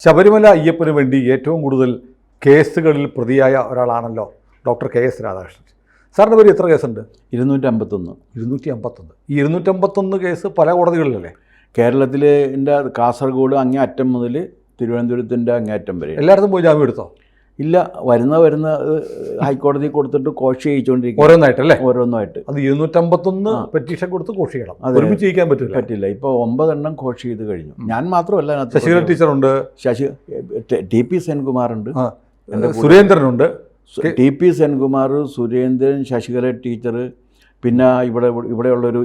ശബരിമല അയ്യപ്പന് വേണ്ടി ഏറ്റവും കൂടുതൽ കേസുകളിൽ പ്രതിയായ ഒരാളാണല്ലോ ഡോക്ടർ KS രാധാകൃഷ്ണൻ. സാറിൻ്റെ പേര് എത്ര കേസുണ്ട്? 251. 251. ഈ 251 കേസ് പല കോടതികളിലല്ലേ? കേരളത്തിലെ കാസർഗോഡ് അങ്ങേ അറ്റം മുതൽ തിരുവനന്തപുരത്തിൻ്റെ അങ്ങേയറ്റം വരെ. എല്ലായിടത്തും പോയി ജാമ്യം എടുത്തോ? ഇല്ല, വരുന്ന ഹൈക്കോടതി കൊടുത്തിട്ട് കോഷി ചെയ്യിച്ചുകൊണ്ടിരിക്കും ഓരോന്നായിട്ടല്ലേ? ഓരോന്നായിട്ട്. അത് 251 പെറ്റീഷൻ കൊടുത്ത് കോഷി ചെയ്യണം. ഒരുമിച്ച് ചെയ്യിക്കാൻ പറ്റില്ല. ഇപ്പോൾ 9 എണ്ണം കോഷി ചെയ്ത് കഴിഞ്ഞു. ഞാൻ മാത്രമല്ല, ശശികല ടീച്ചറുണ്ട്, TP സെൻകുമാറുണ്ട്, സുരേന്ദ്രനുണ്ട്, TP സെൻകുമാർ, സുരേന്ദ്രൻ, ശശികല ടീച്ചർ, പിന്നെ ഇവിടെയുള്ളൊരു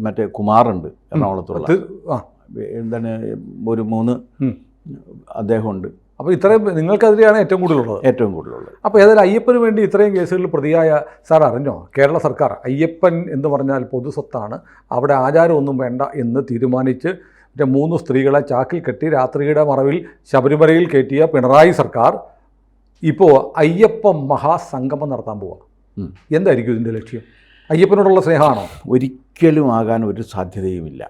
മറ്റേ കുമാറുണ്ട്, എറണാകുളത്തുള്ള. എന്താണ്, ഒരു 3 അദ്ദേഹമുണ്ട്. അപ്പോൾ ഇത്രയും നിങ്ങൾക്കെതിരെയാണ് ഏറ്റവും കൂടുതലുള്ളത്. അപ്പോൾ ഏതായാലും അയ്യപ്പന് വേണ്ടി ഇത്രയും കേസുകളിൽ പ്രതിയായ സാർ അറിഞ്ഞോ? കേരള സർക്കാർ അയ്യപ്പൻ എന്ന് പറഞ്ഞാൽ പൊതുസ്വത്താണ്, അവിടെ ആചാരമൊന്നും വേണ്ട എന്ന് തീരുമാനിച്ച് 3 സ്ത്രീകളെ ചാക്കിൽ കെട്ടി രാത്രിയുടെ മറവിൽ ശബരിമലയിൽ കയറ്റിയ പിണറായി സർക്കാർ ഇപ്പോൾ അയ്യപ്പ മഹാസംഗമം നടത്താൻ പോവുക. എന്തായിരിക്കും ഇതിൻ്റെ ലക്ഷ്യം? അയ്യപ്പനോടുള്ള സ്നേഹമാണോ? ഒരിക്കലും ആകാൻ ഒരു സാധ്യതയുമില്ല.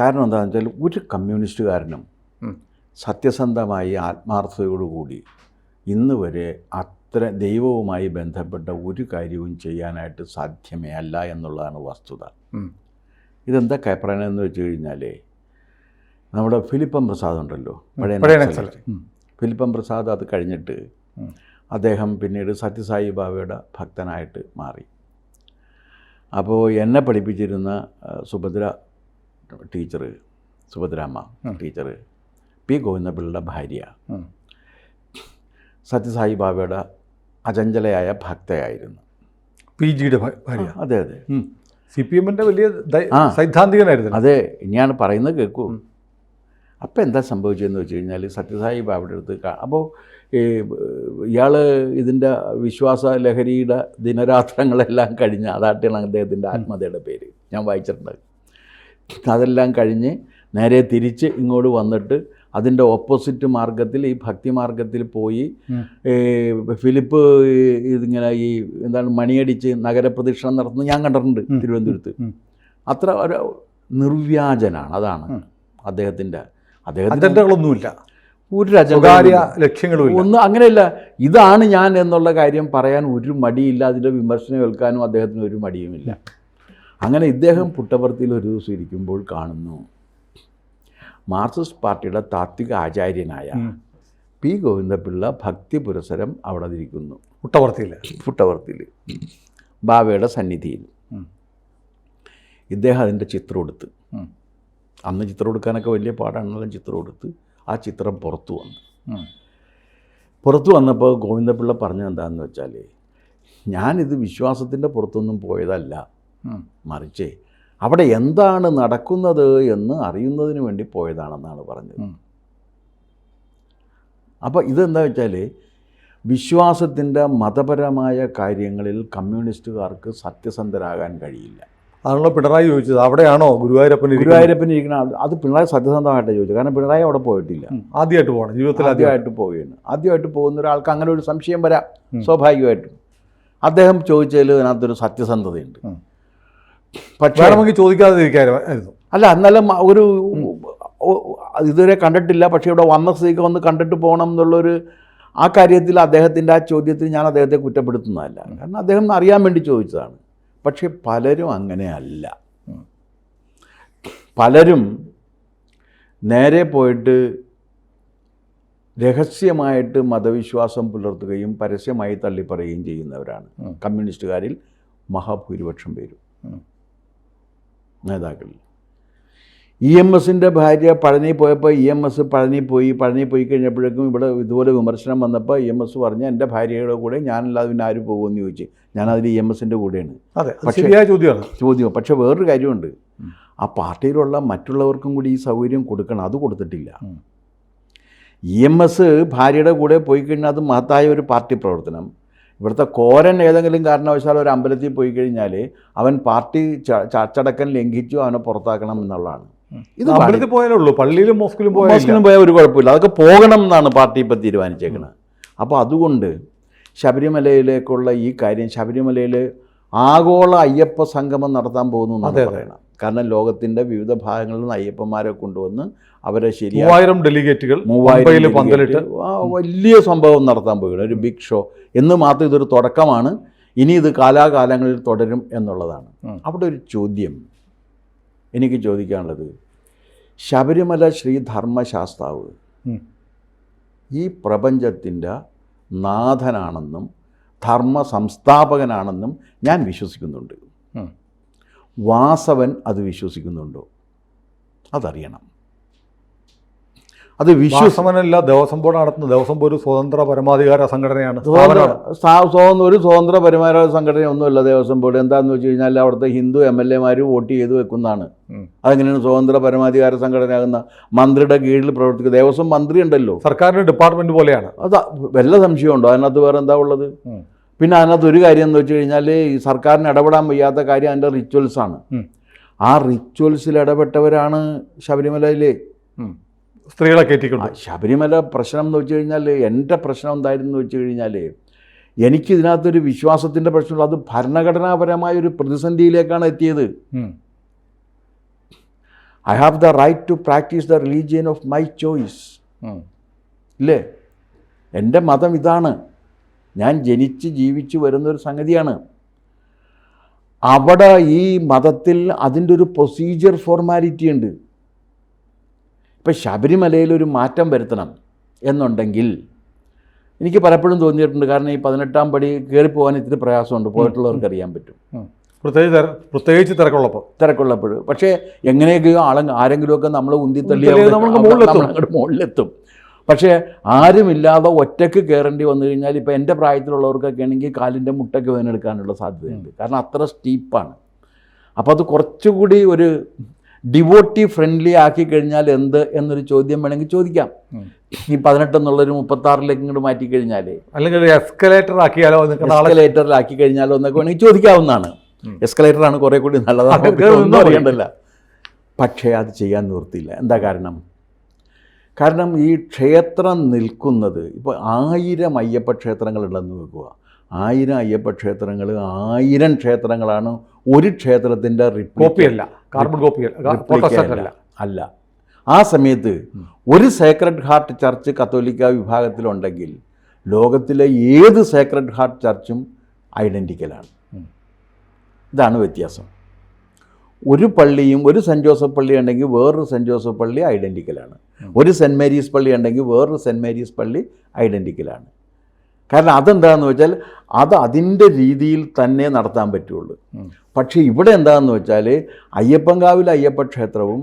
കാരണം എന്താണെന്ന് വെച്ചാൽ, ഒരു കമ്മ്യൂണിസ്റ്റുകാരനും സത്യസന്ധമായി ആത്മാർത്ഥതയോടുകൂടി ഇന്ന് വരെ അത്ര ദൈവവുമായി ബന്ധപ്പെട്ട ഒരു കാര്യവും ചെയ്യാനായിട്ട് സാധ്യമേ അല്ല എന്നുള്ളതാണ് വസ്തുത. ഇതെന്താ പറയുന്നതെന്ന് വെച്ച് കഴിഞ്ഞാൽ, നമ്മുടെ ഫിലിപ്പം പ്രസാദ് ഉണ്ടല്ലോ, പഴയ ഫിലിപ്പം പ്രസാദ്, അത് കഴിഞ്ഞിട്ട് അദ്ദേഹം പിന്നീട് സത്യസായി ബാബയുടെ ഭക്തനായിട്ട് മാറി. അപ്പോൾ എന്നെ പഠിപ്പിച്ചിരുന്ന സുഭദ്രാമ്മ ടീച്ചർ P. ഗോവിന്ദപിള്ളയുടെ ഭാര്യ സത്യസായി ബാബയുടെ അചഞ്ചലയായ ഭക്തയായിരുന്നു. PGയുടെ ഭാര്യ? അതെ. CPMൻ്റെ വലിയ സൈദ്ധാന്തികനായിരുന്നു. അതെ, ഇനിയാണ് പറയുന്നത്, കേൾക്കൂ. അപ്പോൾ എന്താ സംഭവിച്ചതെന്ന് വെച്ച് കഴിഞ്ഞാൽ, സത്യസായി ബാബയുടെ അടുത്ത് അപ്പോൾ ഇയാൾ ഇതിൻ്റെ വിശ്വാസ ലഹരിയുടെ ദിനരാത്രങ്ങളെല്ലാം കഴിഞ്ഞ്, അതാട്ടാണ് അദ്ദേഹത്തിൻ്റെ ആത്മകഥയുടെ പേര്, ഞാൻ വായിച്ചിട്ടുണ്ട്. അതെല്ലാം കഴിഞ്ഞ് നേരെ തിരിച്ച് ഇങ്ങോട്ട് വന്നിട്ട് അതിൻ്റെ ഓപ്പോസിറ്റ് മാർഗത്തിൽ, ഈ ഭക്തി മാർഗത്തിൽ പോയി ഫിലിപ്പ് ഇതിങ്ങനെ മണിയടിച്ച് നഗരപ്രദക്ഷിണം നടത്തുന്നത് ഞാൻ കണ്ടിട്ടുണ്ട് തിരുവനന്തപുരത്ത്. അത്ര ഒരു നിർവ്യാജനാണ്. അതാണ് അദ്ദേഹത്തിൻ്റെ അജണ്ടകളൊന്നുമില്ല, ഒരു ലക്ഷ്യങ്ങളും ഒന്നും അങ്ങനെയല്ല. ഇതാണ് ഞാൻ എന്നുള്ള കാര്യം പറയാൻ ഒരു മടിയില്ല, അതിൻ്റെ വിമർശനം കേൾക്കാനും അദ്ദേഹത്തിന് ഒരു മടിയുമില്ല. അങ്ങനെ ഇദ്ദേഹം പുട്ടപർത്തിയിൽ ഒരു ദിവസം ഇരിക്കുമ്പോൾ കാണുന്നു, മാർക്സിസ്റ്റ് പാർട്ടിയുടെ താത്വിക ആചാര്യനായ P. ഗോവിന്ദപിള്ള ഭക്തി പുരസരം അവിടെ ഇരിക്കുന്നു, പുട്ടപർത്തിയിൽ ബാബയുടെ സന്നിധിയിൽ. ഇദ്ദേഹം അതിൻ്റെ ചിത്രം എടുത്ത്, അന്ന് ചിത്രം എടുക്കാനൊക്കെ വലിയ പാടാണെന്നെല്ലാം ചിത്രം എടുത്ത് ആ ചിത്രം പുറത്തു വന്നപ്പോൾ ഗോവിന്ദപിള്ള പറഞ്ഞത് എന്താണെന്ന് വെച്ചാൽ, ഞാനിത് വിശ്വാസത്തിൻ്റെ പുറത്തൊന്നും പോയതല്ല, മറിച്ച് അവിടെ എന്താണ് നടക്കുന്നത് എന്ന് അറിയുന്നതിന് വേണ്ടി പോയതാണെന്നാണ് പറഞ്ഞത്. അപ്പോൾ ഇതെന്താ വെച്ചാൽ, വിശ്വാസത്തിൻ്റെ മതപരമായ കാര്യങ്ങളിൽ കമ്മ്യൂണിസ്റ്റുകാർക്ക് സത്യസന്ധരാകാൻ കഴിയില്ല. അതാണല്ലോ പിണറായി ചോദിച്ചത്, അവിടെയാണോ ഗുരുവായൂരപ്പൻ ഇരിക്കുന്ന ആൾ? അത് പിണറായി സത്യസന്ധമായിട്ടാണ് ചോദിച്ചത്. കാരണം പിണറായി അവിടെ പോയിട്ടില്ല, ആദ്യമായിട്ട് പോകണം, ജീവിതത്തിൽ ആദ്യമായിട്ട് പോവുകയാണ്. ആദ്യമായിട്ട് പോകുന്ന ഒരാൾക്ക് അങ്ങനെ ഒരു സംശയം വരാം, സ്വാഭാവികമായിട്ടും. അദ്ദേഹം ചോദിച്ചതിൽ അതിനകത്തൊരു സത്യസന്ധതയുണ്ട്. പക്ഷേ നമുക്ക് ചോദിക്കാതിരിക്കായിരുന്നു. അല്ല, എന്നാലും ഒരു ഇതുവരെ കണ്ടിട്ടില്ല, പക്ഷേ ഇവിടെ വന്ന സ്ഥിതിക്ക് വന്ന് കണ്ടിട്ട് പോകണം എന്നുള്ളൊരു ആ കാര്യത്തിൽ അദ്ദേഹത്തിൻ്റെ ആ ചോദ്യത്തിൽ ഞാൻ അദ്ദേഹത്തെ കുറ്റപ്പെടുത്തുന്നതല്ല. കാരണം അദ്ദേഹം അറിയാൻ വേണ്ടി ചോദിച്ചതാണ്. പക്ഷേ പലരും അങ്ങനെയല്ല. പലരും നേരെ പോയിട്ട് രഹസ്യമായിട്ട് മതവിശ്വാസം പുലർത്തുകയും പരസ്യമായി തള്ളിപ്പറയുകയും ചെയ്യുന്നവരാണ് കമ്മ്യൂണിസ്റ്റുകാരിൽ മഹാഭൂരിപക്ഷം പേരും നേതാക്കളിൽ. EMSൻ്റെ ഭാര്യ പഴനി പോയപ്പോൾ EMS പഴനി പോയി കഴിഞ്ഞപ്പോഴേക്കും ഇവിടെ ഇതുപോലെ വിമർശനം വന്നപ്പോൾ EMS പറഞ്ഞ്, എൻ്റെ ഭാര്യയുടെ കൂടെ ഞാനല്ലാതെ പിന്നെ ആര് പോകുമെന്ന് ചോദിച്ചു. ഞാനതിൽ EMSൻ്റെ കൂടെയാണ്. പക്ഷേ ചോദ്യം. പക്ഷേ വേറൊരു കാര്യമുണ്ട്, ആ പാർട്ടിയിലുള്ള മറ്റുള്ളവർക്കും കൂടി ഈ സൗകര്യം കൊടുക്കണം. അത് കൊടുത്തിട്ടില്ല. EMS ഭാര്യയുടെ കൂടെ പോയി കഴിഞ്ഞാൽ അത് മഹത്തായ ഒരു പാർട്ടി പ്രവർത്തനം. ഇവിടുത്തെ കോരൻ ഏതെങ്കിലും കാരണവശാൽ ഒരു അമ്പലത്തിൽ പോയി കഴിഞ്ഞാൽ അവൻ പാർട്ടി ചടക്കൻ ലംഘിച്ചു, അവനെ പുറത്താക്കണം എന്നുള്ളതാണ്. ഇത് അമ്പലത്തിൽ പോയാലേ ഉള്ളൂ, പള്ളിയിലും മോസ്കിലും പോയാൽ ഒരു കുഴപ്പമില്ല. അതൊക്കെ പോകണം എന്നാണ് പാർട്ടി ഇപ്പം തീരുമാനിച്ചേക്കുന്നത്. അപ്പോൾ അതുകൊണ്ട് ശബരിമലയിലേക്കുള്ള ഈ കാര്യം, ശബരിമലയിൽ ആഗോള അയ്യപ്പ സംഗമം നടത്താൻ പോകുന്നു എന്നാണ് പറയണം. കാരണം ലോകത്തിൻ്റെ വിവിധ ഭാഗങ്ങളിൽ നിന്ന് അയ്യപ്പന്മാരെ കൊണ്ടുവന്ന് അവരെ ശരിയാക്കി 3000 ഡെലിഗേറ്റുകൾ മുംബൈയിൽ പന്തലിട്ട് വലിയ സംഭവം നടത്താൻ പോവുകയാണ്, ഒരു ബിഗ് ഷോ എന്ന് മാത്രം ഇതൊരു തുടക്കമാണ്. ഇനി ഇത് കാലാകാലങ്ങളിൽ തുടരും എന്നുള്ളതാണ്. അവിടെ ഒരു ചോദ്യം എനിക്ക് ചോദിക്കാനുള്ളത്, ശബരിമല ശ്രീ ധർമ്മശാസ്താവ് ഈ പ്രപഞ്ചത്തിൻ്റെ നാഥനാണെന്നും ധർമ്മ സംസ്ഥാപകനാണെന്നും ഞാൻ വിശ്വസിക്കുന്നുണ്ട്. വാസവൻ അത് വിശ്വസിക്കുന്നുണ്ടോ? അതറിയണം. അത് വിശ്വാസമല്ല. ദേവസ്വം ബോർഡ് നടത്തുന്ന ദേവസ്വം ബോർഡ് ഒരു സ്വതന്ത്ര പരമാധികാര സംഘടനയാണ്. ഒരു സ്വതന്ത്ര പരമാധികാര സംഘടനയൊന്നുമല്ല ദേവസ്വം ബോർഡ്. എന്താണെന്ന് വെച്ച് കഴിഞ്ഞാൽ അവിടുത്തെ ഹിന്ദു MLA-മാർ വോട്ട് ചെയ്ത് വെക്കുന്നതാണ്. അതെങ്ങനെയാണ് സ്വതന്ത്ര പരമാധികാര സംഘടനയാകുന്ന? മന്ത്രിയുടെ കീഴിൽ പ്രവർത്തിക്കുക ദേവസ്വം മന്ത്രി ഉണ്ടല്ലോ, സർക്കാരിൻ്റെ ഡിപ്പാർട്ട്മെന്റ് പോലെയാണ്. അത് വല്ല സംശയമുണ്ടോ? അതിനകത്ത് വേറെ എന്താ ഉള്ളത്? പിന്നെ അതിനകത്ത് ഒരു കാര്യം എന്ന് വെച്ച് കഴിഞ്ഞാൽ ഈ സർക്കാരിന് ഇടപെടാൻ വയ്യാത്ത കാര്യം അതിൻ്റെ റിച്വൽസാണ്. ആ റിച്വൽസിൽ ഇടപെട്ടവരാണ് ശബരിമലയിലെ സ്ത്രീകളെ കയറ്റിക്കൊണ്ട്. ശബരിമല പ്രശ്നം എന്ന് വെച്ച് കഴിഞ്ഞാൽ എൻ്റെ പ്രശ്നം എന്തായിരുന്നു എന്ന് വെച്ച് കഴിഞ്ഞാൽ എനിക്കിതിനകത്തൊരു വിശ്വാസത്തിൻ്റെ പ്രശ്നമുള്ള, അത് ഭരണഘടനാപരമായ ഒരു പ്രതിസന്ധിയിലേക്കാണ് എത്തിയത്. I have the right to practise the religion of my choice. ഇല്ലേ? എൻ്റെ മതം ഇതാണ്, ഞാൻ ജനിച്ച് ജീവിച്ച് വരുന്നൊരു സംഗതിയാണ്. അവിടെ ഈ മതത്തിൽ അതിൻ്റെ ഒരു പ്രൊസീജിയർ ഫോർമാലിറ്റി ഉണ്ട്. ഇപ്പം ശബരിമലയിലൊരു മാറ്റം വരുത്തണം എന്നുണ്ടെങ്കിൽ എനിക്ക് പലപ്പോഴും തോന്നിയിട്ടുണ്ട്. കാരണം ഈ 18-ാം പടി കയറിപ്പോകാൻ ഇത്തിരി പ്രയാസമുണ്ട്, പോയിട്ടുള്ളവർക്ക് അറിയാൻ പറ്റും, പ്രത്യേകിച്ച് തിരക്കുള്ളപ്പോൾ. പക്ഷേ എങ്ങനെയൊക്കെയോ ആരെങ്കിലുമൊക്കെ നമ്മൾ ഉന്തിത്തള്ളിയ മുകളിലെത്തും. പക്ഷേ ആരുമില്ലാതെ ഒറ്റയ്ക്ക് കയറേണ്ടി വന്നു കഴിഞ്ഞാൽ ഇപ്പോൾ എൻ്റെ പ്രായത്തിലുള്ളവർക്കൊക്കെ ആണെങ്കിൽ കാലിൻ്റെ മുട്ടയ്ക്ക് വേദനെടുക്കാനുള്ള സാധ്യതയുണ്ട്. കാരണം അത്ര സ്റ്റീപ്പാണ്. അപ്പോൾ അത് കുറച്ചുകൂടി ഒരു ഡിവോട്ടി ഫ്രണ്ട്ലി ആക്കി കഴിഞ്ഞാൽ എന്ത് എന്നൊരു ചോദ്യം വേണമെങ്കിൽ ചോദിക്കാം. ഈ 18 എന്നുള്ളൊരു 36 ഇങ്ങോട്ട് മാറ്റിക്കഴിഞ്ഞാൽ, അല്ലെങ്കിൽ എസ്കലേറ്ററിലാക്കി കഴിഞ്ഞാലോ എന്നൊക്കെ വേണമെങ്കിൽ ചോദിക്കാവുന്നതാണ്. എസ്കലേറ്ററാണ് കുറേ കൂടി നല്ലതാണ്, അറിയണ്ടല്ല. പക്ഷേ അത് ചെയ്യാൻ നിവൃത്തിയില്ല. എന്താ കാരണം? കാരണം ഈ ക്ഷേത്രം നിൽക്കുന്നത് ഇപ്പോൾ 1000 അയ്യപ്പ ക്ഷേത്രങ്ങളുണ്ടെന്ന് വെക്കുക. 1000 അയ്യപ്പ ക്ഷേത്രങ്ങൾ 1000 ക്ഷേത്രങ്ങളാണ്. ഒരു ക്ഷേത്രത്തിൻ്റെ കോപ്പിയല്ല, കാർബൺ കോപ്പിയല്ല അല്ല. ആ സമയത്ത് ഒരു സേക്രഡ് ഹാർട്ട് ചർച്ച് കത്തോലിക്ക വിഭാഗത്തിലുണ്ടെങ്കിൽ ലോകത്തിലെ ഏത് സേക്രഡ് ഹാർട്ട് ചർച്ചും ഐഡൻറ്റിക്കലാണ്. ഇതാണ് വ്യത്യാസം. ഒരു പള്ളിയും ഒരു സെൻറ്റ് ജോസഫ് പള്ളി ഉണ്ടെങ്കിൽ വേറൊരു സെൻറ്റ് ജോസഫ് പള്ളി ഐഡൻറ്റിക്കലാണ്. ഒരു സെൻറ്റ് മേരീസ് പള്ളി ഉണ്ടെങ്കിൽ വേറൊരു സെൻറ്റ് മേരീസ് പള്ളി ഐഡൻറ്റിക്കലാണ്. കാരണം അതെന്താണെന്ന് വെച്ചാൽ അത് അതിൻ്റെ രീതിയിൽ തന്നെ നടത്താൻ പറ്റുള്ളൂ. പക്ഷേ ഇവിടെ എന്താണെന്ന് വെച്ചാൽ അയ്യപ്പൻകാവിലെ അയ്യപ്പ ക്ഷേത്രവും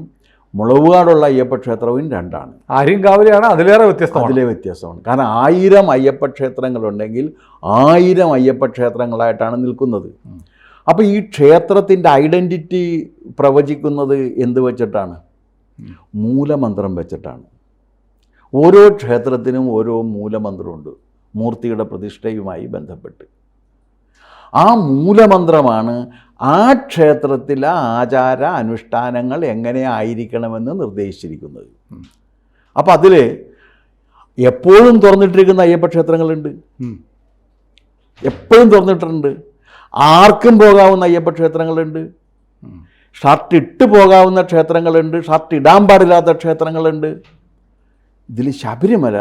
മുളവുകാടുള്ള അയ്യപ്പ ക്ഷേത്രവും രണ്ടാണ്. ആര്യങ്കാവിലെയാണ് അതിലെ വ്യത്യാസമാണ്. കാരണം 1000 അയ്യപ്പ ക്ഷേത്രങ്ങളുണ്ടെങ്കിൽ 1000 അയ്യപ്പ ക്ഷേത്രങ്ങളായിട്ടാണ് നിൽക്കുന്നത്. അപ്പോൾ ഈ ക്ഷേത്രത്തിൻ്റെ ഐഡൻറ്റിറ്റി പ്രവചിക്കുന്നത് എന്ത് വെച്ചിട്ടാണ്? മൂലമന്ത്രം വെച്ചിട്ടാണ്. ഓരോ ക്ഷേത്രത്തിനും ഓരോ മൂലമന്ത്രമുണ്ട് മൂർത്തിയുടെ പ്രതിഷ്ഠയുമായി ബന്ധപ്പെട്ട്. ആ മൂലമന്ത്രമാണ് ആ ക്ഷേത്രത്തിലെ ആചാര അനുഷ്ഠാനങ്ങൾ എങ്ങനെ ആയിരിക്കണമെന്ന് നിർദ്ദേശിച്ചിരിക്കുന്നത്. അപ്പം അതിൽ എപ്പോഴും തുറന്നിട്ടിരിക്കുന്ന അയ്യപ്പ ക്ഷേത്രങ്ങളുണ്ട്, എപ്പോഴും തുറന്നിട്ടുണ്ട്. ആർക്കും പോകാവുന്ന അയ്യപ്പ ക്ഷേത്രങ്ങളുണ്ട്, ഷർട്ട് ഇട്ട് പോകാവുന്ന ക്ഷേത്രങ്ങളുണ്ട്, ഷർട്ട് ഇടാൻ പാടില്ലാത്ത ക്ഷേത്രങ്ങളുണ്ട്. ഇതിൽ ശബരിമല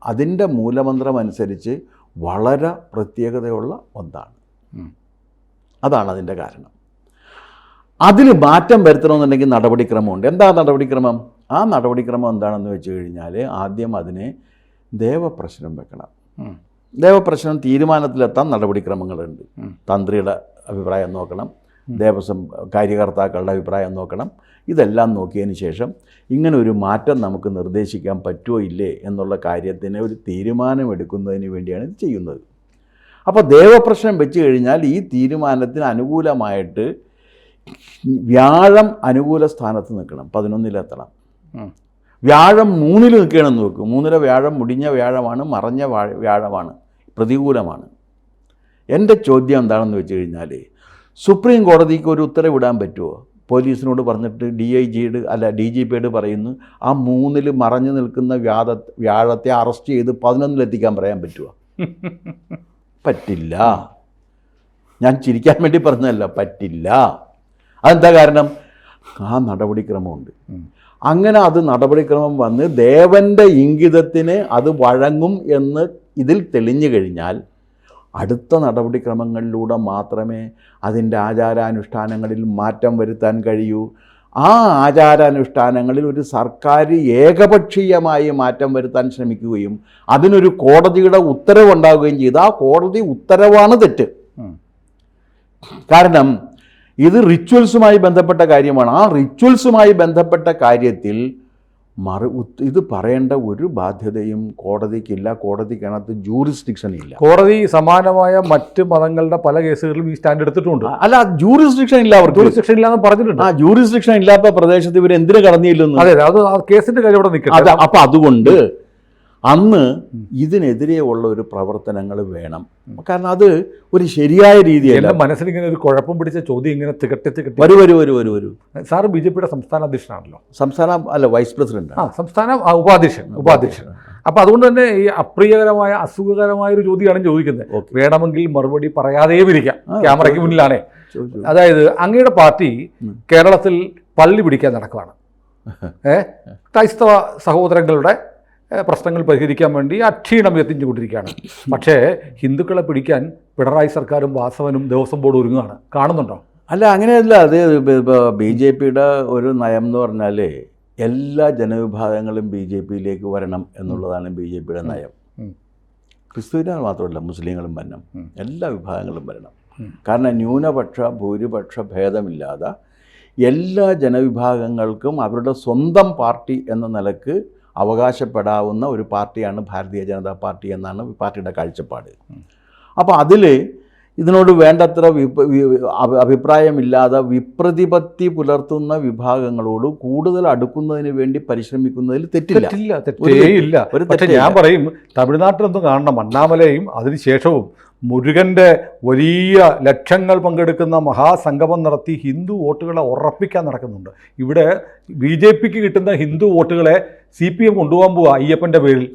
അതിൻ്റെ മൂലമന്ത്രം അനുസരിച്ച് വളരെ പ്രത്യേകതയുള്ള ഒന്നാണ്. അതാണ് അതിൻ്റെ കാരണം. അതിൽ മാറ്റം വരുത്തണമെന്നുണ്ടെങ്കിൽ നടപടിക്രമമുണ്ട്. എന്താ നടപടിക്രമം? ആ നടപടിക്രമം എന്താണെന്ന് വെച്ച് കഴിഞ്ഞാൽ ആദ്യം അതിനെ ദേവപ്രശ്നം വെക്കണം. ദേവപ്രശ്നം തീരുമാനത്തിലെത്താൻ നടപടിക്രമങ്ങളുണ്ട്. തന്ത്രിയുടെ അഭിപ്രായം നോക്കണം, ദേവസ്വം കാര്യകർത്താക്കളുടെ അഭിപ്രായം നോക്കണം. ഇതെല്ലാം നോക്കിയതിന് ശേഷം ഇങ്ങനെ ഒരു മാറ്റം നമുക്ക് നിർദ്ദേശിക്കാൻ പറ്റുമോ ഇല്ലേ എന്നുള്ള കാര്യത്തിന് ഒരു തീരുമാനമെടുക്കുന്നതിന് വേണ്ടിയാണ് ഇത് ചെയ്യുന്നത്. അപ്പോൾ ദേവപ്രശ്നം വെച്ച് കഴിഞ്ഞാൽ ഈ തീരുമാനത്തിന് അനുകൂലമായിട്ട് വ്യാഴം അനുകൂല സ്ഥാനത്ത് നിൽക്കണം, 11-ലെത്തണം. വ്യാഴം 3-ൽ നിൽക്കണമെന്ന് വെക്കും. 3-ലെ വ്യാഴം മുടിഞ്ഞ വ്യാഴമാണ്, മറഞ്ഞ വ്യാഴമാണ്, പ്രതികൂലമാണ്. എൻ്റെ ചോദ്യം എന്താണെന്ന് വെച്ച് കഴിഞ്ഞാൽ സുപ്രീം കോടതിക്ക് ഒരു ഉത്തരവിടാൻ പറ്റുമോ? പോലീസിനോട് പറഞ്ഞിട്ട് DGPയോട് പറയുന്നു ആ 3-ൽ മറഞ്ഞു നിൽക്കുന്ന വ്യാഴത്തെ അറസ്റ്റ് ചെയ്ത് 11-ലെത്തിക്കാൻ പറയാൻ പറ്റുമോ? പറ്റില്ല. ഞാൻ ചിരിക്കാൻ വേണ്ടി പറഞ്ഞതല്ല, പറ്റില്ല. അതെന്താ കാരണം? ആ നടപടിക്രമമുണ്ട്. അങ്ങനെ അത് നടപടിക്രമം വന്ന് ദേവൻ്റെ ഇംഗിതത്തിന് അത് വഴങ്ങും എന്ന് ഇതിൽ തെളിഞ്ഞു കഴിഞ്ഞാൽ അടുത്ത നടപടിക്രമങ്ങളിലൂടെ മാത്രമേ അതിൻ്റെ ആചാരാനുഷ്ഠാനങ്ങളിൽ മാറ്റം വരുത്താൻ കഴിയൂ. ആ ആചാരാനുഷ്ഠാനങ്ങളിൽ ഒരു സർക്കാർ ഏകപക്ഷീയമായി മാറ്റം വരുത്താൻ ശ്രമിക്കുകയും അതിനൊരു കോടതിയുടെ ഉത്തരവുണ്ടാവുകയും ചെയ്ത് ആ കോടതി ഉത്തരവാണ് തെറ്റ്. കാരണം ഇത് റിച്വൽസുമായി ബന്ധപ്പെട്ട കാര്യമാണ്. ആ റിച്വൽസുമായി ബന്ധപ്പെട്ട കാര്യത്തിൽ ഇത് പറയേണ്ട ഒരു ബാധ്യതയും കോടതിക്കില്ല. കോടതിക്കകത്ത് ജൂറിസ്ഡിക്ഷൻ ഇല്ല. കോടതി സമാനമായ മറ്റ് മതങ്ങളുടെ പല കേസുകളിലും ഈ സ്റ്റാൻഡ് എടുത്തിട്ടുണ്ട്. അല്ല, ജൂറിസ്ഡിക്ഷൻ ഇല്ല, അവർക്ക് ജൂറിസ്ഡിക്ഷൻ ഇല്ലാന്ന് പറഞ്ഞിട്ടുണ്ട്. ആ ജൂറിസ്ഡിക്ഷൻ ഇല്ലാത്ത പ്രദേശത്ത് ഇവർ എന്തിനു കടന്നില്ലെന്ന്. അതെ, അത് ആ കേസിന്റെ കാര്യം ഇവിടെ നിൽക്കട്ടെ. അപ്പൊ അതുകൊണ്ട് അന്ന് ഇതിനെതിരെ ഉള്ള ഒരു പ്രവർത്തനങ്ങൾ വേണം. കാരണം അത് ഒരു ശരിയായ രീതിയല്ല. എൻ്റെ മനസ്സിൽ ഇങ്ങനെ ഒരു കുഴപ്പം പിടിച്ച ചോദ്യം ഇങ്ങനെ തികട്ടി വരൂ. സാറ് BJPയുടെ സംസ്ഥാന അധ്യക്ഷനാണല്ലോ. Vice president. സംസ്ഥാന ഉപാധ്യക്ഷൻ. അപ്പൊ അതുകൊണ്ട് തന്നെ ഈ അപ്രിയകരമായ അസുഖകരമായ ഒരു ചോദ്യമാണ് ചോദിക്കുന്നത്. വേണമെങ്കിൽ മറുപടി പറയാതെയും ഇരിക്കാം, ക്യാമറയ്ക്ക് മുന്നിലാണേ. അതായത് അങ്ങയുടെ പാർട്ടി കേരളത്തിൽ പള്ളി പിടിക്കാൻ നടക്കുകയാണ്. ക്രൈസ്തവ സഹോദരങ്ങളുടെ പ്രശ്നങ്ങൾ പരിഹരിക്കാൻ വേണ്ടി അക്ഷീണം എത്തിച്ചുകൊണ്ടിരിക്കുകയാണ്. പക്ഷേ ഹിന്ദുക്കളെ പിടിക്കാൻ പിണറായി സർക്കാരും വാസവനും ദേവസ്വം ബോർഡ് ഒരുങ്ങുകയാണ്. കാണുന്നുണ്ടോ? അല്ല, അങ്ങനെയല്ല. അത് BJPയുടെ ഒരു നയം എന്ന് പറഞ്ഞാൽ എല്ലാ ജനവിഭാഗങ്ങളും BJPയിലേക്ക് വരണം എന്നുള്ളതാണ് BJPയുടെ നയം. ക്രിസ്തുവിനാൽ മാത്രമല്ല, മുസ്ലിങ്ങളും വരണം, എല്ലാ വിഭാഗങ്ങളും വരണം. കാരണം ന്യൂനപക്ഷ ഭൂരിപക്ഷ ഭേദമില്ലാതെ എല്ലാ ജനവിഭാഗങ്ങൾക്കും അവരുടെ സ്വന്തം പാർട്ടി എന്ന നിലക്ക് അവകാശപ്പെടാവുന്ന ഒരു പാർട്ടിയാണ് ഭാരതീയ ജനതാ പാർട്ടി എന്നാണ് പാർട്ടിയുടെ കാഴ്ചപ്പാട്. അപ്പോൾ അതിൽ ഇതിനോട് വേണ്ടത്ര അഭിപ്രായമില്ലാതെ വിപ്രതിപത്തി പുലർത്തുന്ന വിഭാഗങ്ങളോട് കൂടുതൽ അടുക്കുന്നതിന് വേണ്ടി പരിശ്രമിക്കുന്നതിൽ തെറ്റില്ല. പക്ഷേ ഞാൻ പറയും, തമിഴ്നാട്ടിലൊന്നും കാണണം, അണ്ണാമലയും അതിനുശേഷവും മുരുകൻ്റെ വലിയ ലക്ഷങ്ങൾ പങ്കെടുക്കുന്ന മഹാസംഗമം നടത്തി ഹിന്ദു വോട്ടുകളെ ഉറപ്പിക്കാൻ നടക്കുന്നുണ്ട്. ഇവിടെ BJPക്ക് കിട്ടുന്ന ഹിന്ദു വോട്ടുകളെ CPM കൊണ്ടുപോകാൻ പോവുക അയ്യപ്പൻ്റെ പേരിൽ.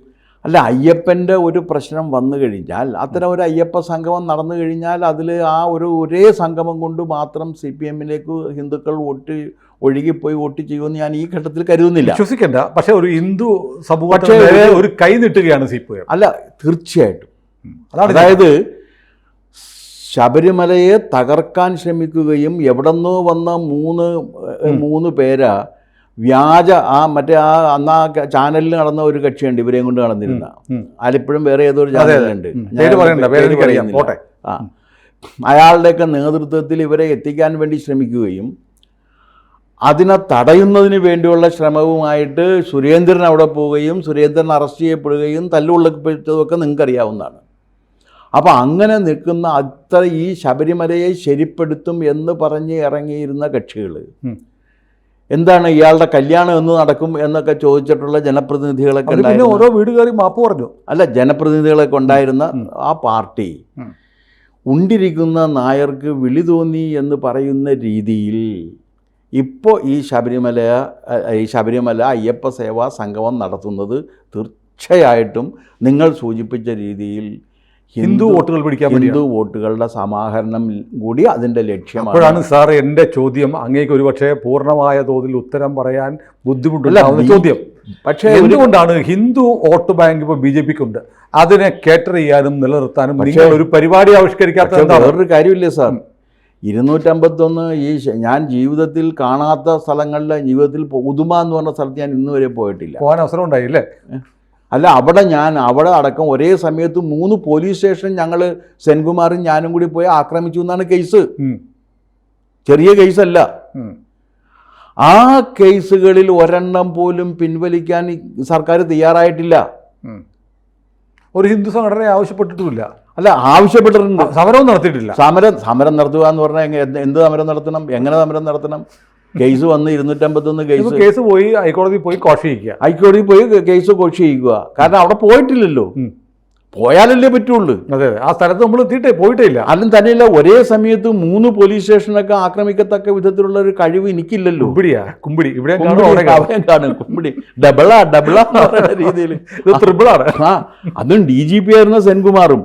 അല്ല, അയ്യപ്പൻ്റെ ഒരു പ്രശ്നം വന്നു കഴിഞ്ഞാൽ, അത്തരം ഒരു അയ്യപ്പ സംഗമം നടന്നു കഴിഞ്ഞാൽ അതിൽ ആ ഒരേ സംഗമം കൊണ്ട് മാത്രം CPMലേക്ക് ഹിന്ദുക്കൾ ഒഴുകിപ്പോയി വോട്ട് ചെയ്യുമെന്ന് ഞാൻ ഈ ഘട്ടത്തിൽ കരുതുന്നില്ല. വിശ്വസിക്കണ്ട. പക്ഷേ ഒരു ഹിന്ദു സമൂഹം ഒരു കൈ നീട്ടുകയാണ് CPM. അല്ല, തീർച്ചയായിട്ടും. അതായത് ശബരിമലയെ തകർക്കാൻ ശ്രമിക്കുകയും എവിടെന്നോ വന്ന മൂന്ന് പേരാ വ്യാജ അന്ന് ആ ചാനലിൽ നടന്ന ഒരു കക്ഷിയുണ്ട്, ഇവരെയും കൊണ്ട് നടന്നിരുന്ന. ആലിപ്പുഴം വേറെ ഏതൊരു ചാനലുണ്ട്, അയാളുടെയൊക്കെ നേതൃത്വത്തിൽ ഇവരെ എത്തിക്കാൻ വേണ്ടി ശ്രമിക്കുകയും അതിനെ തടയുന്നതിന് വേണ്ടിയുള്ള ശ്രമവുമായിട്ട് സുരേന്ദ്രൻ അവിടെ പോവുകയും സുരേന്ദ്രൻ അറസ്റ്റ് ചെയ്യപ്പെടുകയും തല്ലുകൊള്ളപ്പെട്ടതൊക്കെ നിങ്ങൾക്കറിയാവുന്നതാണ്. അപ്പോൾ അങ്ങനെ നിൽക്കുന്ന ഈ ശബരിമലയെ ശരിപ്പെടുത്തും എന്ന് പറഞ്ഞ് ഇറങ്ങിയിരുന്ന കക്ഷികൾ എന്താണ് ഇയാളുടെ കല്യാണം എന്ന് നടക്കും എന്നൊക്കെ ചോദിച്ചിട്ടുള്ള ജനപ്രതിനിധികളൊക്കെ ഉണ്ടായിരുന്നു. ഓരോ വീട് കയറി മാപ്പ് പറഞ്ഞു. അല്ല, ജനപ്രതിനിധികളൊക്കെ ഉണ്ടായിരുന്ന ആ പാർട്ടി ഉണ്ടിരിക്കുന്ന നായർക്ക് വിളി തോന്നി എന്ന് പറയുന്ന രീതിയിൽ ഇപ്പോൾ ഈ ശബരിമല അയ്യപ്പ സേവാ സംഗമം നടത്തുന്നത് തീർച്ചയായിട്ടും നിങ്ങൾ സൂചിപ്പിച്ച രീതിയിൽ ഹിന്ദു വോട്ടുകൾ പിടിക്കാൻ ഹിന്ദു വോട്ടുകളുടെ സമാഹരണം കൂടി അതിൻ്റെ ലക്ഷ്യമാണ്. അപ്പോഴാണ് സാർ എൻ്റെ ചോദ്യം അങ്ങേക്ക് ഒരുപക്ഷെ പൂർണ്ണമായ തോതിൽ ഉത്തരം പറയാൻ ബുദ്ധിമുട്ടുണ്ടാകുന്ന ചോദ്യം. പക്ഷേ എന്തുകൊണ്ടാണ് ഹിന്ദു വോട്ട് ബാങ്ക് ഇപ്പോൾ BJPക്കുണ്ട്, അതിനെ കേറ്റർ ചെയ്യാനും നിലനിർത്താനും നിങ്ങൾ ഒരു പരിപാടി ആവിഷ്കരിക്കാത്ത? വേറൊരു കാര്യമില്ലേ സാർ, 251 ഞാൻ ജീവിതത്തിൽ കാണാത്ത സ്ഥലങ്ങളിൽ ജീവിതത്തിൽ ഉദുമ എന്ന് പറഞ്ഞ സ്ഥലത്ത് ഞാൻ ഇന്നുവരെ പോയിട്ടില്ല. പോകാൻ അവസരം ഉണ്ടായില്ലേ? അല്ല, അവിടെ അടക്കം ഒരേ സമയത്ത് 3 പോലീസ് സ്റ്റേഷൻ ഞങ്ങൾ സെൻകുമാറും ഞാനും കൂടി പോയി ആക്രമിച്ചു എന്നാണ് കേസ്. ചെറിയ കേസല്ല. ആ കേസുകളിൽ ഒരെണ്ണം പോലും പിൻവലിക്കാൻ സർക്കാർ തയ്യാറായിട്ടില്ല. ഒരു ഹിന്ദു സംഘടനയെ ആവശ്യപ്പെട്ടിട്ടുമില്ല. അല്ല, ആവശ്യപ്പെട്ടിട്ടുണ്ട്, സമരവും നടത്തിയിട്ടില്ല. സമരം നടത്തുക എന്ന് പറഞ്ഞാൽ എന്ത് സമരം നടത്തണം, എങ്ങനെ സമരം നടത്തണം? കേസ് വന്ന് 251 കേസ് പോയി ഹൈക്കോടതി പോയി കോഷ് ചെയ്യിക്കുക. ഹൈക്കോടതി പോയി കേസ് കോഷ് ചെയ്യുക. കാരണം അവിടെ പോയിട്ടില്ലല്ലോ, പോയാലല്ലേ പറ്റുള്ളൂ. അതെ, ആ സ്ഥലത്ത് നമ്മൾ പോയിട്ടേ ഇല്ല. അതും തന്നെയല്ല, ഒരേ സമയത്ത് 3 പോലീസ് സ്റ്റേഷനൊക്കെ ആക്രമിക്കത്തക്ക വിധത്തിലുള്ള ഒരു കഴിവ് എനിക്കില്ലല്ലോ. കുമ്പിടി ഇവിടെ കുമ്പിടി ഡബിളാ രീതിയിൽ ത്രിബിളാണ്. അതും DGP ആയിരുന്ന സെൻകുമാറും.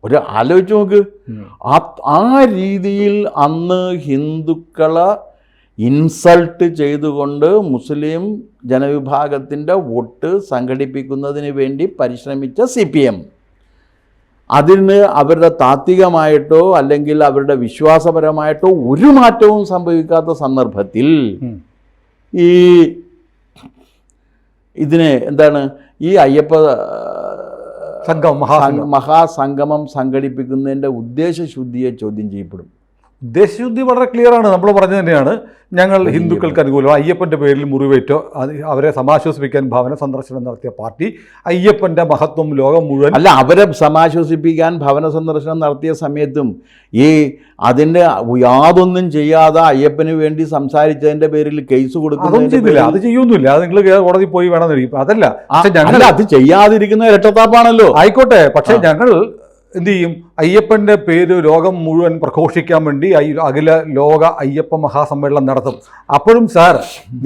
ഒരു ആലോചിച്ച് നോക്ക്, ആ രീതിയിൽ അന്ന് ഹിന്ദുക്കളെ ഇൻസൾട്ട് ചെയ്തുകൊണ്ട് മുസ്ലിം ജനവിഭാഗത്തിൻ്റെ വോട്ട് സംഘടിപ്പിക്കുന്നതിന് വേണ്ടി പരിശ്രമിച്ച CPM അതിന് അവരുടെ താത്വികമായിട്ടോ അല്ലെങ്കിൽ അവരുടെ വിശ്വാസപരമായിട്ടോ ഒരു മാറ്റവും സംഭവിക്കാത്ത സന്ദർഭത്തിൽ ഈ ഇതിനെ എന്താണ് ഈ അയ്യപ്പ മഹാസംഗമം സംഘടിപ്പിക്കുന്നതിൻ്റെ ഉദ്ദേശശുദ്ധിയെ ചോദ്യം ചെയ്യപ്പെടും. ഉദ്ദേശശുദ്ധി വളരെ ക്ലിയറാണ്. നമ്മൾ പറഞ്ഞത് തന്നെയാണ്, ഞങ്ങൾ ഹിന്ദുക്കൾക്ക് അനുകൂലം അയ്യപ്പൻ്റെ പേരിൽ മുറിവേറ്റോ അവരെ സമാശ്വസിപ്പിക്കാൻ ഭവന സന്ദർശനം നടത്തിയ പാർട്ടി അയ്യപ്പൻ്റെ മഹത്വം ലോകം മുഴുവൻ അല്ല, അവരെ സമാശ്വസിപ്പിക്കാൻ ഭവന സന്ദർശനം നടത്തിയ സമയത്തും ഈ അതിൻ്റെ യാതൊന്നും ചെയ്യാതെ അയ്യപ്പന് വേണ്ടി സംസാരിച്ചതിൻ്റെ പേരിൽ കേസ് കൊടുക്കുന്നില്ല. അത് ചെയ്യൊന്നുമില്ല. അത് നിങ്ങൾ കോടതി പോയി വേണമെന്ന് അതല്ല, ഞങ്ങൾ അത് ചെയ്യാതിരിക്കുന്ന ഇരട്ടത്താപ്പാണല്ലോ. ആയിക്കോട്ടെ, പക്ഷേ ഞങ്ങൾ എന്ത് ചെയ്യും? അയ്യപ്പൻ്റെ പേര് ലോകം മുഴുവൻ പ്രഘോഷിക്കാൻ വേണ്ടി അഖില ലോക അയ്യപ്പ മഹാസമ്മേളനം നടത്തും. അപ്പോഴും സാർ,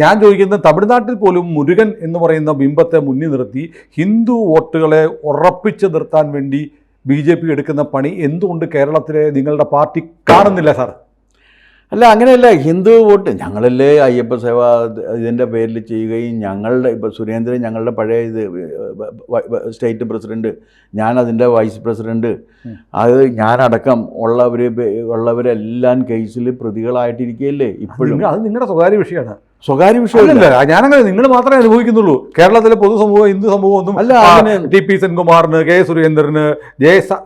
ഞാൻ ചോദിക്കുന്നത്, തമിഴ്നാട്ടിൽ പോലും മുരുകൻ എന്ന് പറയുന്ന ബിംബത്തെ മുന്നിൽ നിർത്തി ഹിന്ദു വോട്ടുകളെ ഉറപ്പിച്ച് നിർത്താൻ വേണ്ടി BJP എടുക്കുന്ന പണി എന്തുകൊണ്ട് കേരളത്തിലെ നിങ്ങളുടെ പാർട്ടി കാണുന്നില്ല സാർ? അല്ല, അങ്ങനെയല്ല. ഹിന്ദു വോട്ട് ഞങ്ങളല്ലേ അയ്യപ്പ സേവ ഇതിൻ്റെ പേരിൽ ചെയ്യുകയും ഞങ്ങളുടെ ഇപ്പോൾ സുരേന്ദ്രൻ ഞങ്ങളുടെ പഴയ ഇത് സ്റ്റേറ്റ് പ്രസിഡൻറ്റ്, ഞാനതിൻ്റെ വൈസ് പ്രസിഡൻറ്റ്, അത് ഞാനടക്കം ഉള്ളവരെല്ലാം കേസിൽ പ്രതികളായിട്ടിരിക്കുകയല്ലേ ഇപ്പോഴും. അത് നിങ്ങളുടെ സ്വകാര്യ വിഷയമാണ്. സ്വകാര്യ വിഷയമല്ല. ഞാനങ്ങനെ നിങ്ങൾ മാത്രമേ അനുഭവിക്കുന്നുള്ളൂ. കേരളത്തിലെ പൊതുസമൂഹം ഹിന്ദു സമൂഹം ഒന്നും അല്ല. TP സെൻകുമാറിന്, K സുരേന്ദ്രന്,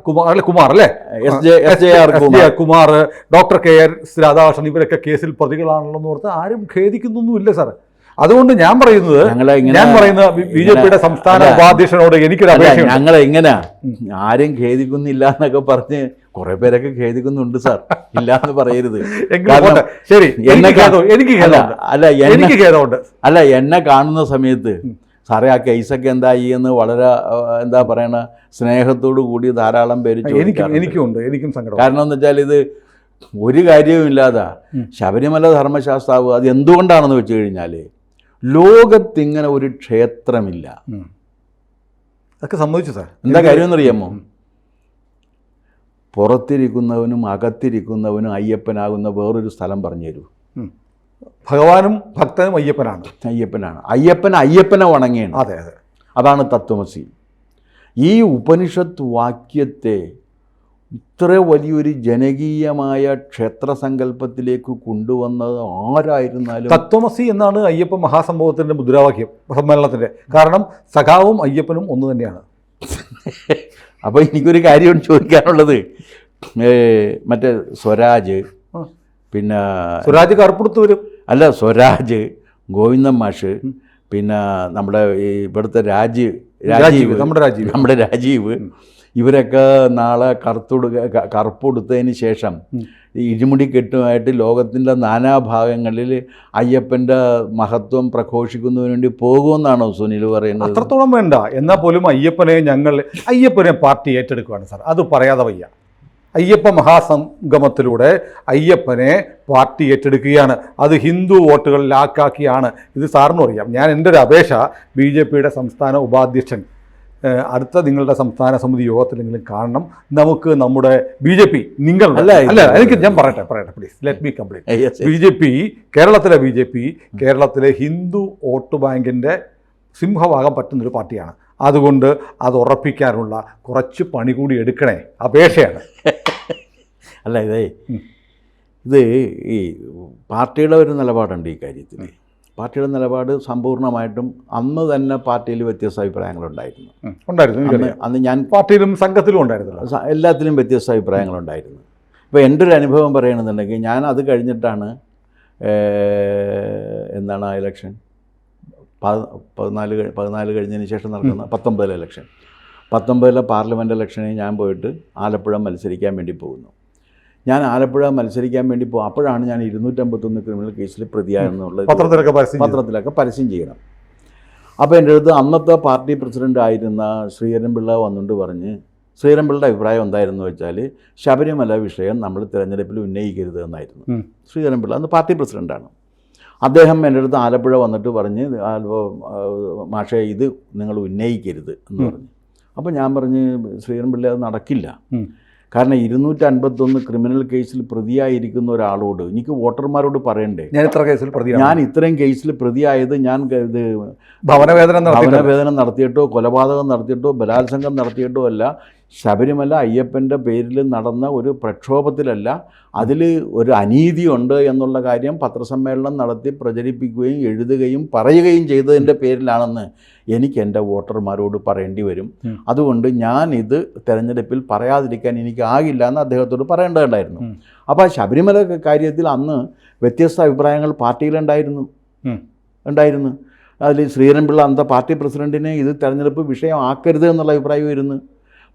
കുമാർ അല്ലേ, കുമാർ, ഡോക്ടർ KR രാധാകൃഷ്ണൻ ഇവരൊക്കെ കേസിൽ പ്രതികളാണല്ലോ എന്ന് ഓർത്ത് ആരും ഖേദിക്കുന്നൊന്നുമില്ല സാർ. അതുകൊണ്ട് ഞാൻ പറയുന്നത് BJPയുടെ സംസ്ഥാന ഉപാധ്യക്ഷനോട് എനിക്കൊരു അപേക്ഷ, ഞങ്ങളെങ്ങനെ ആരും ഖേദിക്കുന്നില്ല എന്നൊക്കെ പറഞ്ഞ് കുറെ പേരൊക്കെ ഖേദിക്കുന്നുണ്ട് സാർ, ഇല്ല എന്ന് പറയരുത്. ശരി, അല്ല, എന്നെ കാണുന്ന സമയത്ത് സാറേ ആ കേസൊക്കെ എന്തായി എന്ന് വളരെ എന്താ പറയണ സ്നേഹത്തോടു കൂടി ധാരാളം പേര് എനിക്കും സങ്കടം. കാരണം എന്ന് വെച്ചാൽ ഇത് ഒരു കാര്യവുമില്ലാതെ ശബരിമല ധർമ്മശാസ്താവ് അത് എന്തുകൊണ്ടാണെന്ന് വെച്ച് കഴിഞ്ഞാൽ ലോകത്തിങ്ങനെ ഒരു ക്ഷേത്രമില്ല. അതൊക്കെ സമ്മതിച്ചു സാർ. എന്താ കാര്യമെന്നറിയാമോ? പുറത്തിരിക്കുന്നവനും അകത്തിരിക്കുന്നവനും അയ്യപ്പനാകുന്ന വേറൊരു സ്ഥലം പറഞ്ഞു തരൂ. ഭഗവാനും ഭക്തനും അയ്യപ്പനാണ്. അയ്യപ്പനെ വണങ്ങിയാണ്. അതെ. അതാണ് തത്വമസി. ഈ ഉപനിഷത്ത് വാക്യത്തെ ഇത്ര വലിയൊരു ജനകീയമായ ക്ഷേത്രസങ്കല്പത്തിലേക്ക് കൊണ്ടുവന്നത് ആരായിരുന്നാലും തത്വമസി എന്നാണ് അയ്യപ്പ മഹാസംഭവത്തിൻ്റെ മുദ്രാവാക്യം സമ്മേളനത്തിൻ്റെ. കാരണം സഖാവും അയ്യപ്പനും ഒന്ന് തന്നെയാണ്. അപ്പോൾ എനിക്കൊരു കാര്യം ചോദിക്കാനുള്ളത്, മറ്റേ സ്വരാജ്, പിന്നെ സ്വരാജ് കറുപ്പെടുത്ത് വരും. അല്ല, സ്വരാജ്, ഗോവിന്ദൻ മാഷ്, പിന്നെ നമ്മുടെ ഈ ഇവിടുത്തെ നമ്മുടെ രാജീവ് ഇവരൊക്കെ നാളെ കറുപ്പെടുത്തതിന് ശേഷം ഇരുമുടി കെട്ടുമായിട്ട് ലോകത്തിൻ്റെ നാനാഭാഗങ്ങളിൽ അയ്യപ്പൻ്റെ മഹത്വം പ്രഘോഷിക്കുന്നതിന് വേണ്ടി പോകുമെന്നാണോ സുനിൽ പറയുന്നത്? അത്രത്തോളം വേണ്ട. എന്നാൽ പോലും അയ്യപ്പനെ പാർട്ടി ഏറ്റെടുക്കുകയാണ് സാർ. അത് പറയാതെ വയ്യ. അയ്യപ്പ മഹാസംഗമത്തിലൂടെ അയ്യപ്പനെ പാർട്ടി ഏറ്റെടുക്കുകയാണ്. അത് ഹിന്ദു വോട്ടുകൾ ലാക്കാക്കിയാണ്. ഇത് സാറിനും അറിയാം. ഞാൻ എൻ്റെ ഒരു അപേക്ഷ BJPയുടെ സംസ്ഥാന ഉപാധ്യക്ഷൻ അടുത്ത നിങ്ങളുടെ സംസ്ഥാന സമിതി യോഗത്തിലെങ്കിലും കാണണം. നമുക്ക് നമ്മുടെ BJP നിങ്ങൾ ഞാൻ പറയട്ടെ പ്ലീസ് ലെറ്റ് മീ കംപ്ലീറ്റ്. കേരളത്തിലെ ഹിന്ദു വോട്ട് ബാങ്കിൻ്റെ സിംഹഭാഗം പറ്റുന്നൊരു പാർട്ടിയാണ്. അതുകൊണ്ട് അത് ഉറപ്പിക്കാനുള്ള കുറച്ച് പണി കൂടി എടുക്കണേ, അപേക്ഷയാണ്. അല്ല, ഇത് ഈ പാർട്ടിയുടെ ഒരു നിലപാടുണ്ട് ഈ കാര്യത്തിൽ. പാർട്ടിയുടെ നിലപാട് സമ്പൂർണ്ണമായിട്ടും അന്ന് തന്നെ പാർട്ടിയിൽ വ്യത്യസ്ത അഭിപ്രായങ്ങളുണ്ടായിരുന്നു. അന്ന് ഞാൻ പാർട്ടിയിലും സംഘത്തിലും ഉണ്ടായിരുന്നില്ല, എല്ലാത്തിലും വ്യത്യസ്ത അഭിപ്രായങ്ങളുണ്ടായിരുന്നു. ഇപ്പോൾ എൻ്റെ ഒരു അനുഭവം പറയണമെന്നുണ്ടെങ്കിൽ, ഞാൻ അത് കഴിഞ്ഞിട്ടാണ് എന്താണ് ആ ഇലക്ഷൻ 14 കഴിഞ്ഞതിന് ശേഷം നടക്കുന്ന 19 ഇലക്ഷൻ, 19 പാർലമെൻറ്റ് ഇലക്ഷനിൽ ഞാൻ പോയിട്ട് ആലപ്പുഴ മത്സരിക്കാൻ വേണ്ടി പോകുന്നു. ഞാൻ ആലപ്പുഴ മത്സരിക്കാൻ വേണ്ടി അപ്പോഴാണ് ഞാൻ 251 ക്രിമിനൽ കേസിൽ പ്രതിയാണെന്നുള്ളത് പത്രത്തിലൊക്കെ പരസ്യം ചെയ്യണം. അപ്പോൾ എൻ്റെ അടുത്ത് അന്നത്തെ പാർട്ടി പ്രസിഡൻ്റ് ആയിരുന്ന ശ്രീധരൻപിള്ള വന്നുകൊണ്ട് പറഞ്ഞ്, ശ്രീധരൻപിള്ളയുടെ അഭിപ്രായം എന്തായിരുന്നു വെച്ചാൽ ശബരിമല വിഷയം നമ്മൾ തിരഞ്ഞെടുപ്പിൽ ഉന്നയിക്കരുത് എന്നായിരുന്നു. ശ്രീധരൻപിള്ള അന്ന് പാർട്ടി പ്രസിഡൻ്റാണ്. അദ്ദേഹം എൻ്റെ അടുത്ത് ആലപ്പുഴ വന്നിട്ട് പറഞ്ഞ്, മാഷേ ഇത് നിങ്ങൾ ഉന്നയിക്കരുത് എന്ന് പറഞ്ഞു. അപ്പോൾ ഞാൻ പറഞ്ഞ്, ശ്രീധരൻപിള്ള അത് നടക്കില്ല, കാരണം 251 ക്രിമിനൽ കേസിൽ പ്രതിയായിരിക്കുന്ന ഒരാളോട് എനിക്ക് വോട്ടർമാരോട് പറയണ്ടേ ഞാൻ ഇത്ര കേസിൽ പ്രതിയാണ്, ഞാൻ ഇത്രയും കേസിൽ പ്രതിയായത് ഞാൻ ഇത് ഭവനവേദനം നടത്തിയിട്ടോ കൊലപാതകം നടത്തിയിട്ടോ ബലാത്സംഗം നടത്തിയിട്ടോ അല്ല, ശബരിമല അയ്യപ്പൻ്റെ പേരിൽ നടന്ന ഒരു പ്രക്ഷോഭത്തിലല്ല, അതിൽ ഒരു അനീതിയുണ്ട് എന്നുള്ള കാര്യം പത്രസമ്മേളനം നടത്തി പ്രചരിപ്പിക്കുകയും എഴുതുകയും പറയുകയും ചെയ്തതിൻ്റെ പേരിലാണെന്ന് എനിക്ക് എൻ്റെ വോട്ടർമാരോട് പറയേണ്ടി വരും. അതുകൊണ്ട് ഞാൻ ഇത് തെരഞ്ഞെടുപ്പിൽ പറയാതിരിക്കാൻ എനിക്ക് ആകില്ല എന്ന് അദ്ദേഹത്തോട് പറയേണ്ടതുണ്ടായിരുന്നു. അപ്പോൾ ആ ശബരിമല കാര്യത്തിൽ അന്ന് വ്യത്യസ്ത അഭിപ്രായങ്ങൾ പാർട്ടിയിലുണ്ടായിരുന്നു. അതിൽ ശ്രീധരൻപിള്ള അന്നത്തെ പാർട്ടി പ്രസിഡൻറ്റിനെ ഇത് തെരഞ്ഞെടുപ്പ് വിഷയം ആക്കരുത് എന്നുള്ള അഭിപ്രായമായിരുന്നു.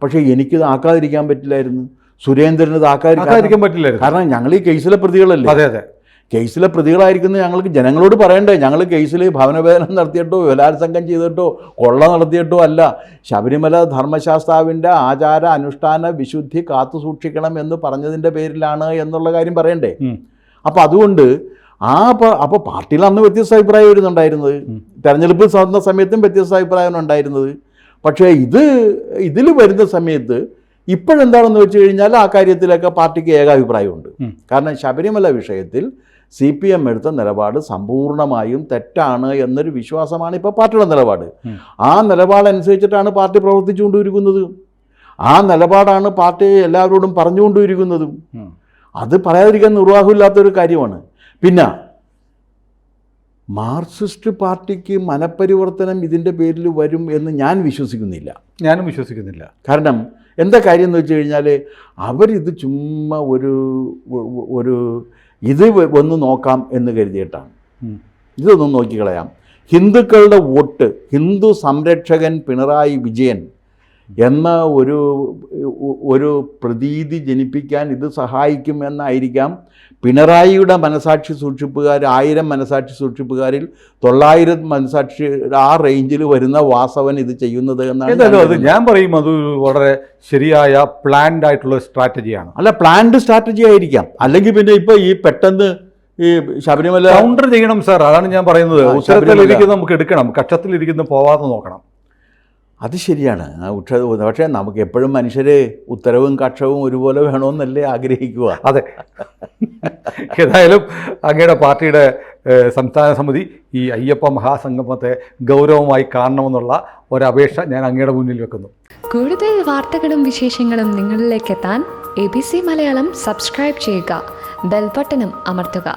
പക്ഷേ എനിക്കിത് ആക്കാതിരിക്കാൻ പറ്റില്ലായിരുന്നു, സുരേന്ദ്രന് ഇത് ആക്കാതിരിക്കാൻ പറ്റില്ലായിരുന്നു. കാരണം ഞങ്ങൾ ഈ കേസിലെ പ്രതികളല്ലേ. അതെ അതെ, കേസിലെ പ്രതികളായിരിക്കുന്ന ഞങ്ങൾക്ക് ജനങ്ങളോട് പറയണ്ടേ, ഞങ്ങൾ കേസിൽ ഭവനവേദനം നടത്തിയിട്ടോ ബലാത്സംഗം ചെയ്തിട്ടോ കൊള്ള നടത്തിയിട്ടോ അല്ല, ശബരിമല ധർമ്മശാസ്താവിൻ്റെ ആചാര അനുഷ്ഠാന വിശുദ്ധി കാത്തു സൂക്ഷിക്കണം എന്ന് പറഞ്ഞതിൻ്റെ പേരിലാണ് എന്നുള്ള കാര്യം പറയണ്ടേ. അപ്പോൾ അതുകൊണ്ട് അപ്പോൾ പാർട്ടിയിൽ അന്ന് വ്യത്യസ്ത അഭിപ്രായം വരുന്നുണ്ടായിരുന്നത്, തെരഞ്ഞെടുപ്പ് സമയത്തും വ്യത്യസ്ത അഭിപ്രായമാണ് ഉണ്ടായിരുന്നത്. പക്ഷേ ഇതിൽ വരുന്ന സമയത്ത് ഇപ്പോഴെന്താണെന്ന് വെച്ച് കഴിഞ്ഞാൽ ആ കാര്യത്തിലൊക്കെ പാർട്ടിക്ക് ഏകാഭിപ്രായമുണ്ട്. കാരണം ശബരിമല വിഷയത്തിൽ CPM എടുത്ത നിലപാട് സമ്പൂർണ്ണമായും തെറ്റാണ് എന്നൊരു വിശ്വാസമാണ് ഇപ്പോൾ പാർട്ടിയുടെ നിലപാട്. ആ നിലപാടനുസരിച്ചിട്ടാണ് പാർട്ടി പ്രവർത്തിച്ചുകൊണ്ടിരിക്കുന്നത്. ആ നിലപാടാണ് പാർട്ടി എല്ലാവരോടും പറഞ്ഞുകൊണ്ടിരിക്കുന്നതും. അത് പറയാതിരിക്കാൻ നിർവാഹമില്ലാത്തൊരു കാര്യമാണ്. പിന്നെ മാർക്സിസ്റ്റ് പാർട്ടിക്ക് മനപരിവർത്തനം ഇതിൻ്റെ പേരിൽ വരും എന്ന് ഞാൻ വിശ്വസിക്കുന്നില്ല. ഞാനും വിശ്വസിക്കുന്നില്ല. കാരണം എന്താ കാര്യം എന്ന് വെച്ച് കഴിഞ്ഞാൽ അവരിത് ചുമ്മാ ഒരു ഇത് ഒന്ന് നോക്കാം എന്ന് കരുതിയിട്ടാണ്. ഇതൊന്നും നോക്കിക്കളയാം. ഹിന്ദുക്കളുടെ വോട്ട് ഹിന്ദു സംരക്ഷകൻ പിണറായി വിജയൻ എന്ന ഒരു പ്രതീതി ജനിപ്പിക്കാൻ ഇത് സഹായിക്കുമെന്നായിരിക്കാം പിണറായിയുടെ മനസാക്ഷി സൂക്ഷിപ്പുകാർ 1000 മനസാക്ഷി സൂക്ഷിപ്പുകാരിൽ 900 മനസാക്ഷി ആ റേഞ്ചിൽ വരുന്ന വാസവൻ ഇത് ചെയ്യുന്നത് എന്നാണ് ഞാൻ പറയും. അത് വളരെ ശരിയായ പ്ലാൻഡ് ആയിട്ടുള്ള സ്ട്രാറ്റജിയാണ്. അല്ല, പ്ലാൻഡ് സ്ട്രാറ്റജി ആയിരിക്കാം. അല്ലെങ്കിൽ പിന്നെ ഇപ്പോൾ ഈ പെട്ടെന്ന് ഈ ശബരിമല കൗണ്ടർ ചെയ്യണം സാർ. അതാണ് ഞാൻ പറയുന്നത്. ഉത്തരത്തിലിരിക്കുന്ന നമുക്ക് എടുക്കണം, കക്ഷത്തിലിരിക്കുന്ന പോവാതെ നോക്കണം. അത് ശരിയാണ്. പക്ഷേ നമുക്ക് എപ്പോഴും മനുഷ്യർ ഉത്തരവും കക്ഷവും ഒരുപോലെ വേണമെന്നല്ലേ ആഗ്രഹിക്കുക. അതെ. ഏതായാലും അങ്ങയുടെ പാർട്ടിയുടെ സംസ്ഥാന സമിതി ഈ അയ്യപ്പ മഹാസംഗമത്തെ ഗൗരവമായി കാണണമെന്നുള്ള ഒരപേക്ഷ ഞാൻ അങ്ങയുടെ മുന്നിൽ വെക്കുന്നു. കൂടുതൽ വാർത്തകളും വിശേഷങ്ങളും നിങ്ങളിലേക്ക് എത്താൻ ABC മലയാളം സബ്സ്ക്രൈബ് ചെയ്യുക, ബെൽ ബട്ടണും അമർത്തുക.